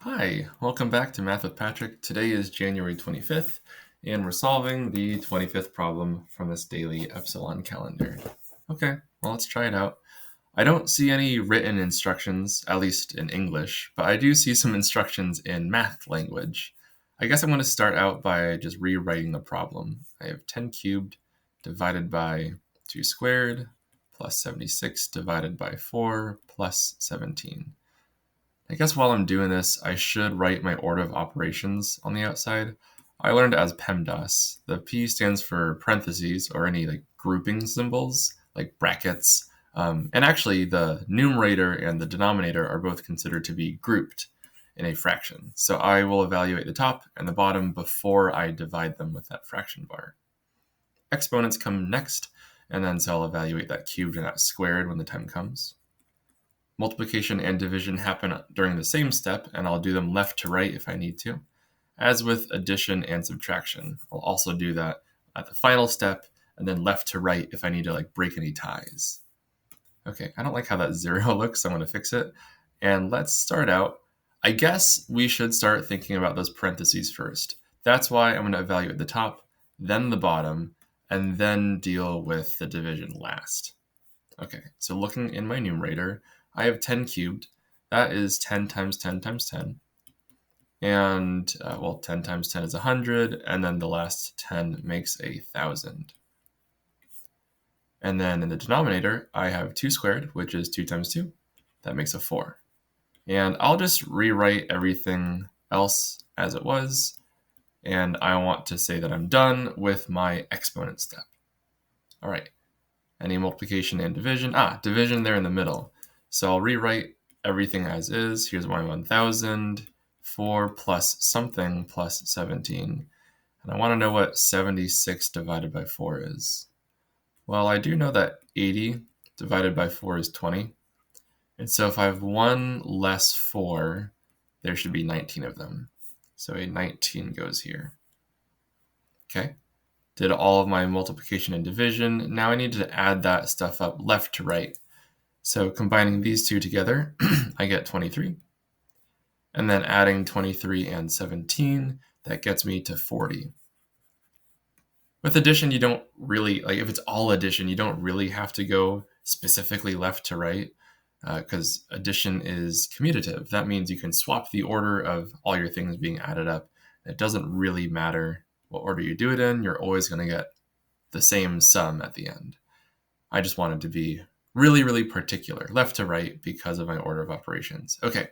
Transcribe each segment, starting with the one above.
Hi, welcome back to Math with Patrick. Today is January 25th, and we're solving the 25th problem from this Daily Epsilon calendar. Okay, well, let's try it out. I don't see any written instructions, at least in English, but I do see some instructions in math language. I guess I'm going to start out by just rewriting the problem. I have 10 cubed divided by 2 squared plus 76 divided by 4 plus 17. I guess while I'm doing this, I should write my order of operations on the outside. I learned as PEMDAS. The P stands for parentheses or any grouping symbols like brackets. And actually, the numerator and the denominator are both considered to be grouped in a fraction. So I will evaluate the top and the bottom before I divide them with that fraction bar. Exponents come next, and then so I'll evaluate that cubed and that squared when the time comes. Multiplication and division happen during the same step, and I'll do them left to right if I need to. As with addition and subtraction, I'll also do that at the final step, and then left to right if I need to break any ties. Okay, I don't like how that 0 looks, so I'm going to fix it. And let's start out. I guess we should start thinking about those parentheses first. That's why I'm going to evaluate the top, then the bottom, and then deal with the division last. Okay, so looking in my numerator, I have 10 cubed. That is 10 times 10 times 10. And, 10 times 10 is 100, and then the last 10 makes 1,000. And then in the denominator, I have 2 squared, which is 2 times 2. That makes a 4. And I'll just rewrite everything else as it was, and I want to say that I'm done with my exponent step. All right, any multiplication and division? Division there in the middle. So I'll rewrite everything as is. Here's my 1,000, 4 plus something plus 17. And I want to know what 76 divided by 4 is. Well, I do know that 80 divided by 4 is 20. And so if I have one less 4, there should be 19 of them. So a 19 goes here. Okay. Did all of my multiplication and division. Now I need to add that stuff up left to right. So combining these two together, I get 23. And then adding 23 and 17, that gets me to 40. With addition, you don't really, if it's all addition, you don't really have to go specifically left to right because addition is commutative. That means you can swap the order of all your things being added up. It doesn't really matter what order you do it in. You're always going to get the same sum at the end. I just wanted to be really, really particular, left to right, because of my order of operations. Okay,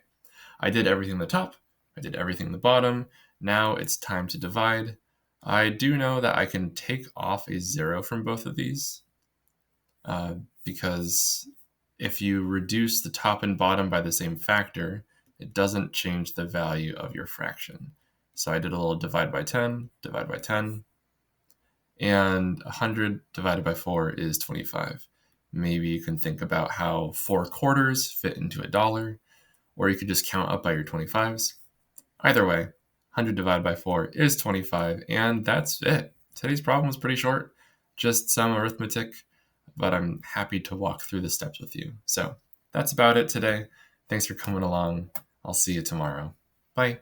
I did everything in the top. I did everything in the bottom. Now it's time to divide. I do know that I can take off a 0 from both of these because if you reduce the top and bottom by the same factor, it doesn't change the value of your fraction. So I did a little divide by 10, and 100 divided by 4 is 25. Maybe you can think about how 4 quarters fit into $1, or you could just count up by your 25s. Either way, 100 divided by 4 is 25, and that's it. Today's problem was pretty short, just some arithmetic, but I'm happy to walk through the steps with you. So that's about it today. Thanks for coming along. I'll see you tomorrow. Bye.